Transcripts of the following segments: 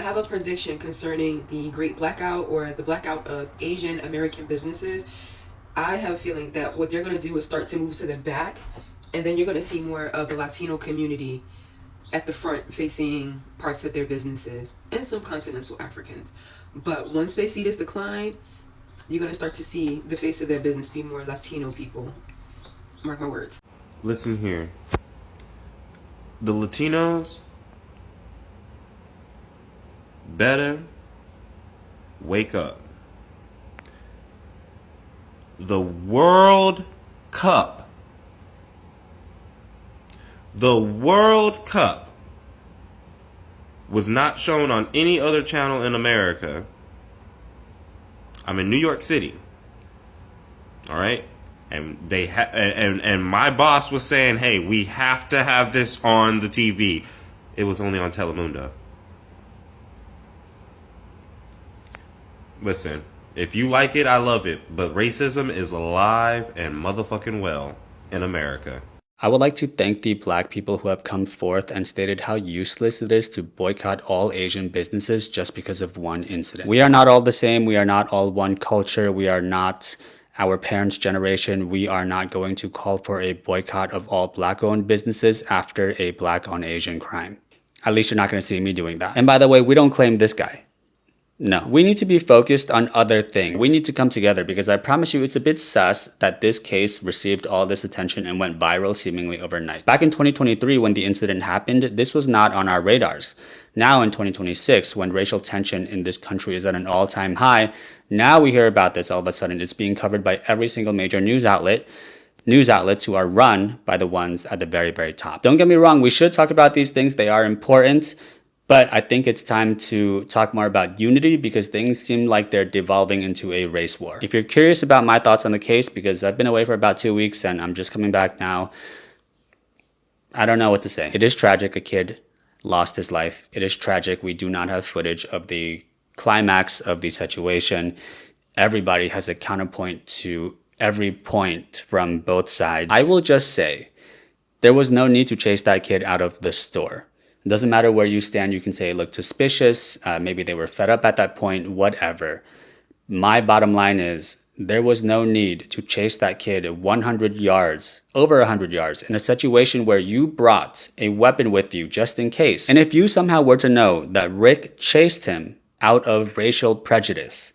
have a prediction concerning the Great Blackout or the blackout of Asian American businesses. I have a feeling that what they're going to do is start to move to the back, and then you're going to see more of the Latino community at the front facing parts of their businesses, and some continental Africans. But once they see this decline, you're going to start to see the face of their business be more Latino people. Mark my words. Listen here. The Latinos better wake up. The World Cup. The World Cup was not shown on any other channel in America. I'm in New York City. All right? And they and my boss was saying, "Hey, we have to have this on the TV." It was only on Telemundo. Listen, if you like it, I love it, but racism is alive and motherfucking well in America. I would like to thank the Black people who have come forth and stated how useless it is to boycott all Asian businesses just because of one incident. We are not all the same. We are not all one culture. We are not our parents' generation. We are not going to call for a boycott of all Black-owned businesses after a Black on Asian crime. At least you're not going to see me doing that. And by the way, we don't claim this guy. No, we need to be focused on other things. We need to come together, because I promise you it's a bit sus that this case received all this attention and went viral seemingly overnight. Back in 2023, when the incident happened, this was not on our radars. Now in 2026, when racial tension in this country is at an all-time high, now we hear about this all of a sudden. It's being covered by every single major news outlets who are run by the ones at the very, very top. Don't get me wrong, we should talk about these things. They are important. But I think it's time to talk more about unity, because things seem like they're devolving into a race war. If you're curious about my thoughts on the case, because I've been away for about 2 weeks and I'm just coming back now, I don't know what to say. It is tragic a kid lost his life. It is tragic we do not have footage of the climax of the situation. Everybody has a counterpoint to every point from both sides. I will just say, there was no need to chase that kid out of the store. It doesn't matter where you stand. You can say it looked suspicious. Maybe they were fed up at that point, whatever. My bottom line is there was no need to chase that kid 100 yards, over 100 yards, in a situation where you brought a weapon with you just in case. And if you somehow were to know that Rick chased him out of racial prejudice,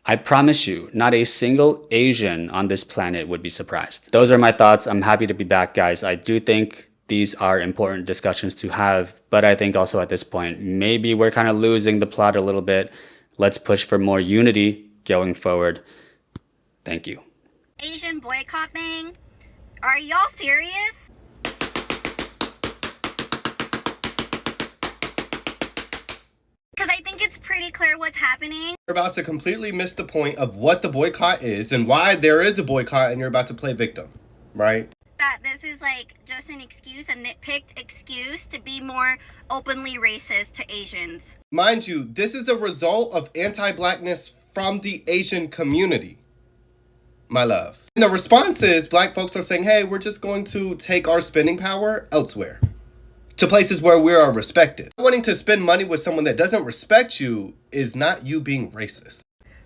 I promise you, not a single Asian on this planet would be surprised. Those are my thoughts. I'm happy to be back, guys. I do think these are important discussions to have, but I think also at this point, maybe we're kind of losing the plot a little bit. Let's push for more unity going forward. Thank you. Asian boycott thing? Are y'all serious? Because I think it's pretty clear what's happening. You're about to completely miss the point of what the boycott is and why there is a boycott, and you're about to play victim, right? That this is like just an excuse, a nitpicked excuse to be more openly racist to Asians. Mind you, this is a result of anti-blackness from the Asian community, my love. And the response is Black folks are saying, hey, we're just going to take our spending power elsewhere, to places where we are respected. Wanting to spend money with someone that doesn't respect you is not you being racist.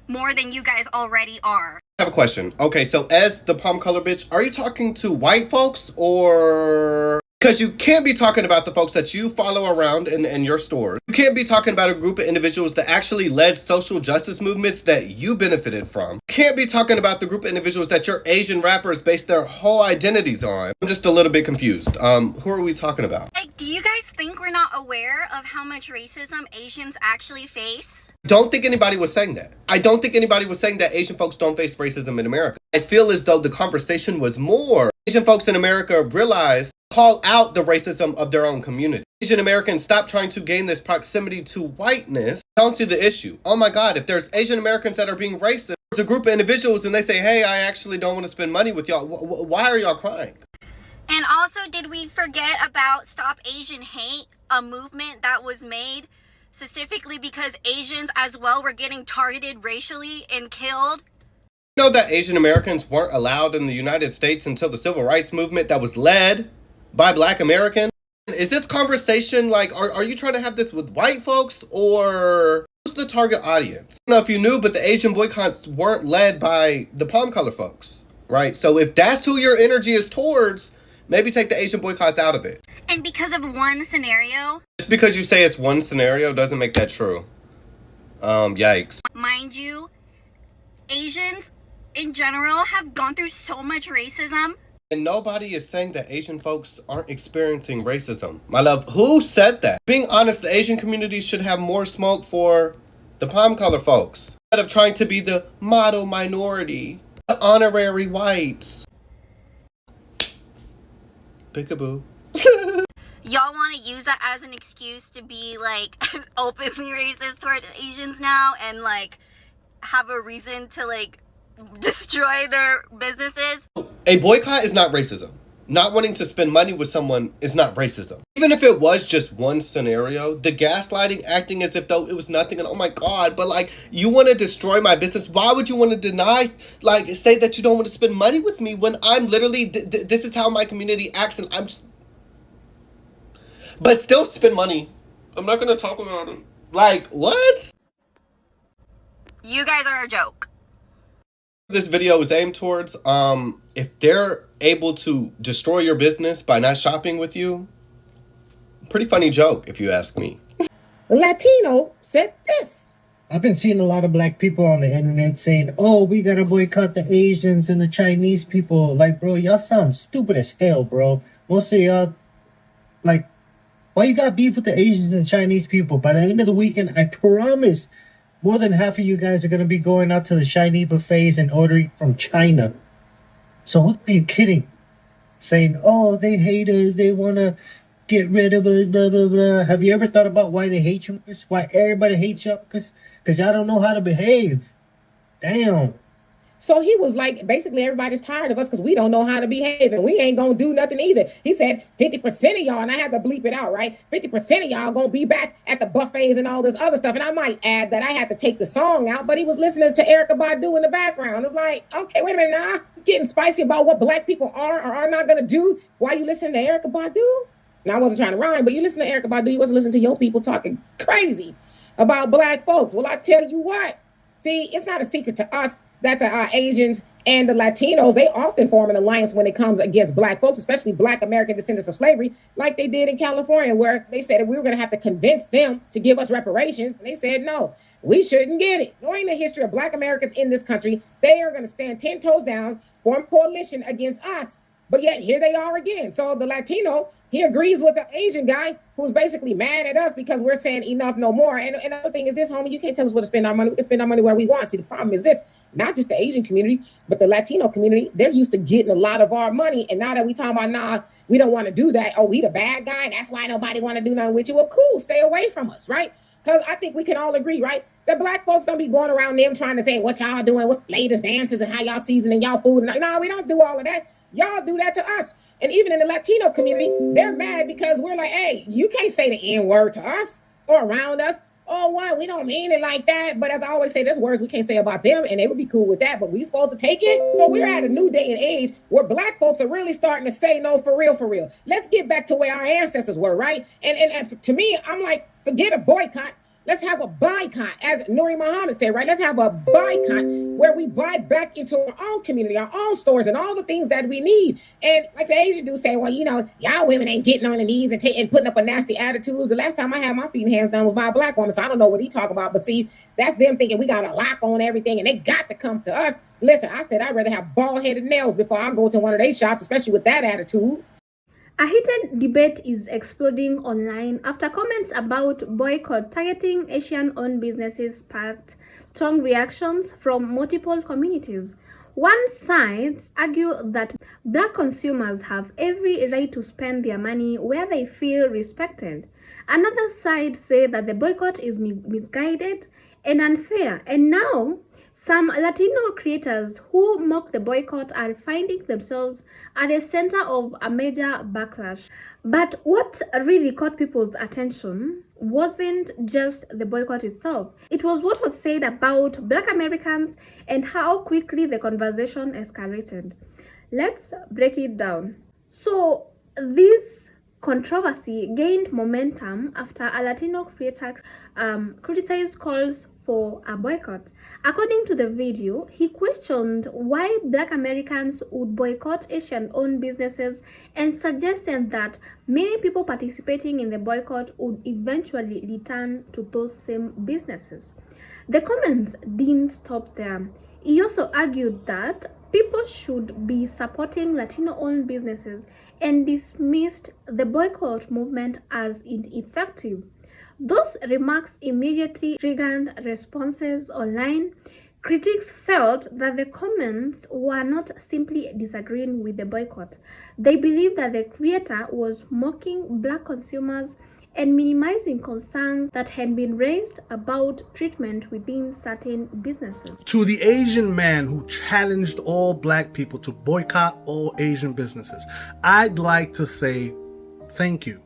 More than you guys already are. I have a question. Okay, so as the palm color bitch, are you talking to white folks or... Because you can't be talking about the folks that you follow around in your stores. You can't be talking about a group of individuals that actually led social justice movements that you benefited from. You can't be talking about the group of individuals that your Asian rappers base their whole identities on. I'm just a little bit confused. Who are we talking about? Like, do you guys think we're not aware of how much racism Asians actually face? Don't think anybody was saying that. I don't think anybody was saying that Asian folks don't face racism in America. I feel as though the conversation was more Asian folks in America realize, call out the racism of their own community. Asian Americans stop trying to gain this proximity to whiteness. Don't see the issue. Oh my God, if there's Asian Americans that are being racist, there's a group of individuals and they say, hey, I actually don't want to spend money with y'all. Why are y'all crying? And also, did we forget about Stop Asian Hate, a movement that was made specifically because Asians as well were getting targeted racially and killed? You know that Asian Americans weren't allowed in the United States until the Civil Rights Movement that was led by Black Americans? Is this conversation like, are you trying to have this with white folks or who's the target audience? I don't know if you knew, but the Asian boycotts weren't led by the palm color folks, right? So if that's who your energy is towards, maybe take the Asian boycotts out of it. And because of one scenario, Just because you say it's one scenario doesn't make that true. Yikes. mind you, Asians in general have gone through so much racism. And nobody is saying that Asian folks aren't experiencing racism. My love, who said that? Being honest, the Asian community should have more smoke for the palm color folks. Instead of trying to be the model minority, the honorary whites. Peekaboo. Y'all want to use that as an excuse to be like openly racist towards Asians now and like have a reason to like destroy their businesses? A boycott is not racism. Not wanting to spend money with someone is not racism. Even if it was just one scenario, the gaslighting, acting as if though it was nothing, and oh my god, but like, you want to destroy my business. Why would you want to deny, like, say that you don't want to spend money with me when I'm literally, this is how my community acts, and I'm just, but still spend money. I'm not going to talk about it. Like, what? You guys are a joke. This video is aimed towards, if they're able to destroy your business by not shopping with you, pretty funny joke if you ask me. Latino said this. I've been seeing a lot of black people on the internet saying, oh, we gotta boycott the Asians and the Chinese people. Like, bro, y'all sound stupid as hell, bro. Most of y'all, like, why you got beef with the Asians and Chinese people? By the end of the weekend, I promise more than half of you guys are going to be going out to the Chinese buffets and ordering from China. So who are you kidding? Saying, oh, they hate us. They want to get rid of us, blah, blah, blah. Have you ever thought about why they hate you? Why everybody hates y'all? Because y'all don't know how to behave. Damn. So he was like, basically, everybody's tired of us because we don't know how to behave and we ain't going to do nothing either. He said 50% of y'all, and I had to bleep it out, right? 50% of y'all going to be back at the buffets and all this other stuff. And I might add that I had to take the song out, but he was listening to Erykah Badu in the background. It's like, okay, wait a minute now. Getting spicy about what black people are or are not going to do while you listen to Erykah Badu? Now, I wasn't trying to rhyme, but you listen to Erykah Badu, you wasn't listening to your people talking crazy about black folks. Well, I tell you what. See, it's not a secret to us that the Asians and the Latinos, they often form an alliance when it comes against black folks, especially black American descendants of slavery, like they did in California, where they said that we were going to have to convince them to give us reparations. And they said, no, we shouldn't get it. Knowing the history of black Americans in this country, they are going to stand 10 toes down, form coalition against us. But yet here they are again. So the Latino, he agrees with the Asian guy who's basically mad at us because we're saying enough, no more. And another thing is this, homie, you can't tell us where to spend our money. We can spend our money where we want. See, the problem is this, not just the Asian community, but the Latino community, they're used to getting a lot of our money. And now that we talking about, nah, we don't want to do that. Oh, we the bad guy. And that's why nobody want to do nothing with you. Well, cool. Stay away from us, right? Because I think we can all agree, right? That black folks don't be going around them trying to say what y'all doing, what's the latest dances and how y'all seasoning y'all food. No, we don't do all of that. Y'all do that to us. And even in the Latino community, they're mad because we're like, hey, you can't say the N-word to us or around us. Oh, what? We don't mean it like that. But as I always say, there's words we can't say about them, and they would be cool with that. But we supposed to take it? So we're at a new day and age where black folks are really starting to say no, for real, for real. Let's get back to where our ancestors were, right? And to me, I'm like, forget a boycott. Let's have a boycott, as Nuri Muhammad said, right? Let's have a boycott where we buy back into our own community, our own stores, and all the things that we need. And like the Asian dudes say, well, you know, y'all women ain't getting on the knees and putting up a nasty attitude. The last time I had my feet and hands done was by a black woman, so I don't know what he talking about. But see, that's them thinking we got a lock on everything, and they got to come to us. Listen, I said I'd rather have bald-headed nails before I go to one of their shops, especially with that attitude. A heated debate is exploding online after comments about boycott targeting Asian-owned businesses sparked strong reactions from multiple communities. One side argues that black consumers have every right to spend their money where they feel respected. Another side says that the boycott is misguided and unfair, and now some Latino creators who mock the boycott are finding themselves at the center of a major backlash. But what really caught people's attention wasn't just the boycott itself. It was what was said about Black Americans and how quickly the conversation escalated. Let's break it down. So these controversy gained momentum after a Latino creator criticized calls for a boycott. According to the video, he questioned why Black Americans would boycott Asian-owned businesses and suggested that many people participating in the boycott would eventually return to those same businesses. The comments didn't stop there. He also argued that people should be supporting Latino-owned businesses and dismissed the boycott movement as ineffective. Those remarks immediately triggered responses online. Critics felt that the comments were not simply disagreeing with the boycott. They believed that the creator was mocking Black consumers and minimizing concerns that had been raised about treatment within certain businesses. To the Asian man who challenged all Black people to boycott all Asian businesses, I'd like to say thank you.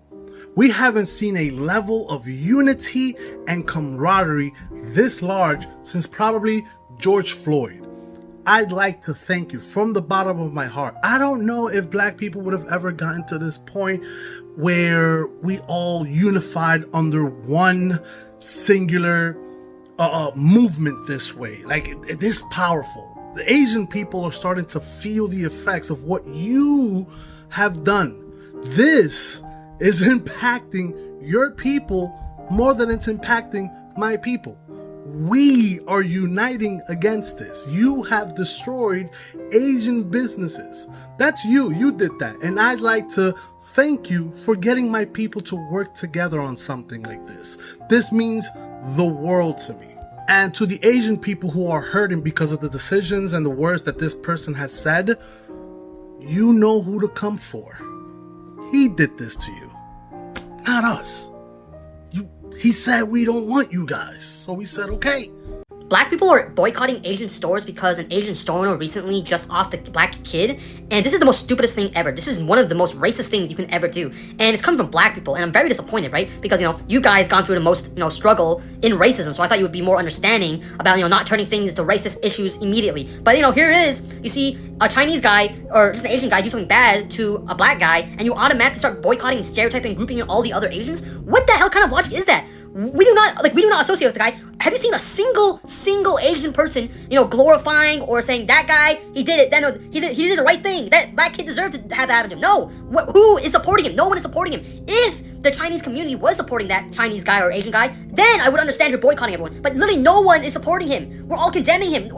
We haven't seen a level of unity and camaraderie this large since probably George Floyd. I'd like to thank you from the bottom of my heart. I don't know if Black people would have ever gotten to this point where we all unified under one singular movement this way. Like, it is powerful. The Asian people are starting to feel the effects of what you have done. This is impacting your people more than it's impacting my people. We are uniting against this. You have destroyed Asian businesses. That's you. You did that. And I'd like to thank you for getting my people to work together on something like this. This means the world to me. And to the Asian people who are hurting because of the decisions and the words that this person has said, you know who to come for. He did this to you, not us. He said we don't want you guys, so we said okay. Black people are boycotting Asian stores because an Asian store owner recently just offed the black kid, and this is the most stupidest thing ever. This is one of the most racist things you can ever do, and it's coming from Black people, and I'm very disappointed, right? Because, you guys gone through the most, struggle in racism, so I thought you would be more understanding about, not turning things into racist issues immediately. But, here it is. You see a Chinese guy or just an Asian guy do something bad to a Black guy, and you automatically start boycotting and stereotyping and grouping in all the other Asians? What the hell kind of logic is that? We do not associate with the guy. Have you seen a single Asian person, glorifying or saying that guy, he did it, then he did the right thing, that Black kid deserved to have that happen to him? No. Who is supporting him? No one is supporting him. If the Chinese community was supporting that Chinese guy or Asian guy, then I would understand you're boycotting everyone. But literally no one is supporting him. We're all condemning him.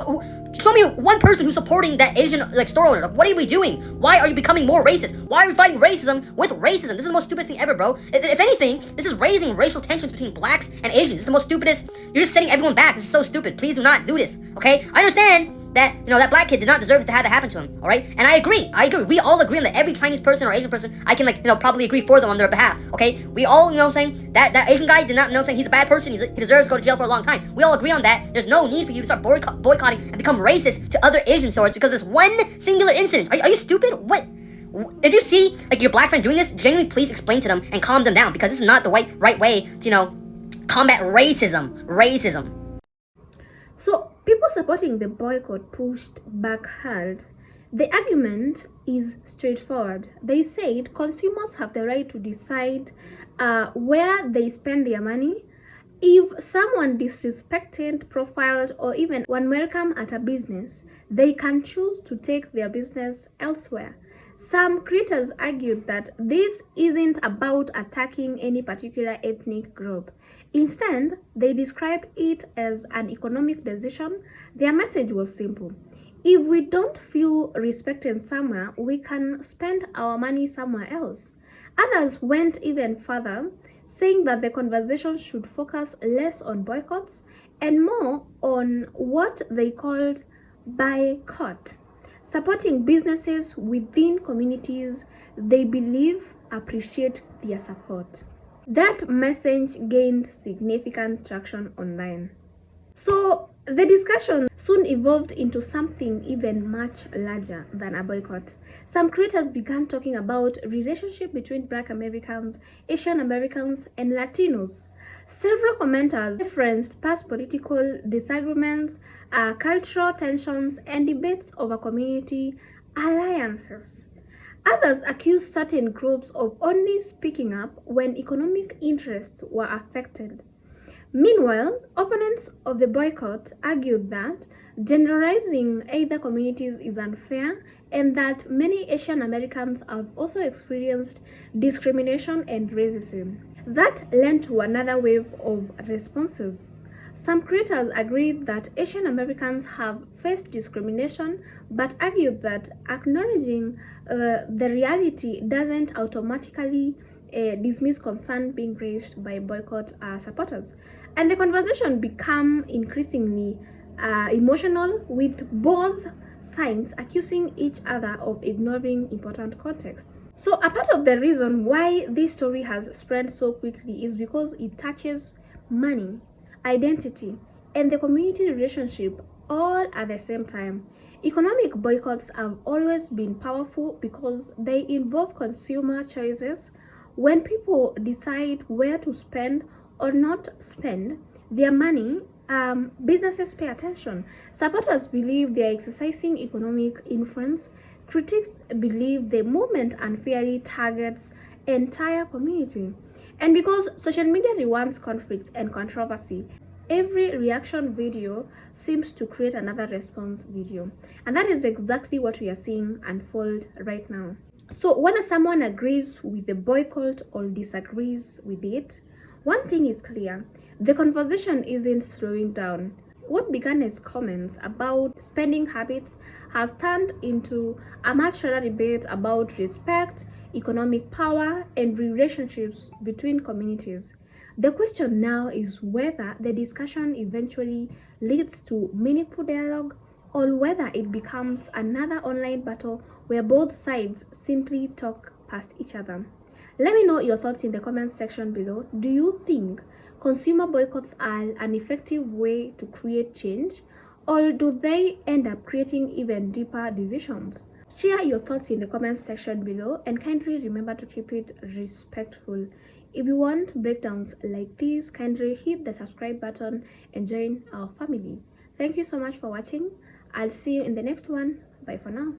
Show me one person who's supporting that Asian store owner. What are we doing? Why are you becoming more racist? Why are we fighting racism with racism? This is the most stupidest thing ever, bro. If anything, this is raising racial tensions between Blacks and Asians. This is the most stupidest. You're just setting everyone back. This is so stupid. Please do not do this. Okay? I understand that that Black kid did not deserve to have that happen to him. All right? And I agree. We all agree on that. Every Chinese person or Asian person, I can probably agree for them on their behalf. Okay? We all saying that Asian guy did not saying he's a bad person. He deserves to go to jail for a long time. We all agree on that. There's no need for you to start boycotting and become racist to other Asian stores because of this one singular incident. Are you stupid? What? If you see your Black friend doing this, genuinely please explain to them and calm them down, because this is not the right way to combat racism. So, people supporting the boycott pushed back hard. The argument is straightforward. They said consumers have the right to decide where they spend their money. If someone disrespected, profiled, or even unwelcome at a business, they can choose to take their business elsewhere. Some creators argued that this isn't about attacking any particular ethnic group. Instead, they described it as an economic decision. Their message was simple. If we don't feel respected somewhere, we can spend our money somewhere else. Others went even further, saying that the conversation should focus less on boycotts and more on what they called BOYCOTT, supporting businesses within communities they believe appreciate their support. That message gained significant traction online. So the discussion soon evolved into something even much larger than a boycott. Some creators began talking about relationship between Black Americans, Asian Americans, and Latinos. Several commenters referenced past political disagreements, cultural tensions, and debates over community alliances. Others accused certain groups of only speaking up when economic interests were affected. Meanwhile, opponents of the boycott argued that generalizing either communities is unfair and that many Asian Americans have also experienced discrimination and racism. That led to another wave of responses. Some creators agreed that Asian Americans have faced discrimination but argued that acknowledging the reality doesn't automatically dismiss concern being raised by boycott supporters. And the conversation became increasingly emotional, with both sides accusing each other of ignoring important context. So a part of the reason why this story has spread so quickly is because it touches money, identity, and the community relationship all at the same time. Economic boycotts have always been powerful because they involve consumer choices. When people decide where to spend or not spend their money, businesses pay attention. Supporters believe they are exercising economic influence. Critics believe the movement unfairly targets entire community. And because social media rewards conflict and controversy, every reaction video seems to create another response video. And that is exactly what we are seeing unfold right now. So whether someone agrees with the boycott or disagrees with it, one thing is clear: the conversation isn't slowing down. What began as comments about spending habits has turned into a much larger debate about respect, economic power, and relationships between communities. The question now is whether the discussion eventually leads to meaningful dialogue or whether it becomes another online battle where both sides simply talk past each other. Let me know your thoughts in the comments section below. Do you think consumer boycotts are an effective way to create change, or do they end up creating even deeper divisions? Share your thoughts in the comments section below and kindly remember to keep it respectful. If you want breakdowns like this, kindly hit the subscribe button and join our family. Thank you so much for watching. I'll see you in the next one. Bye for now.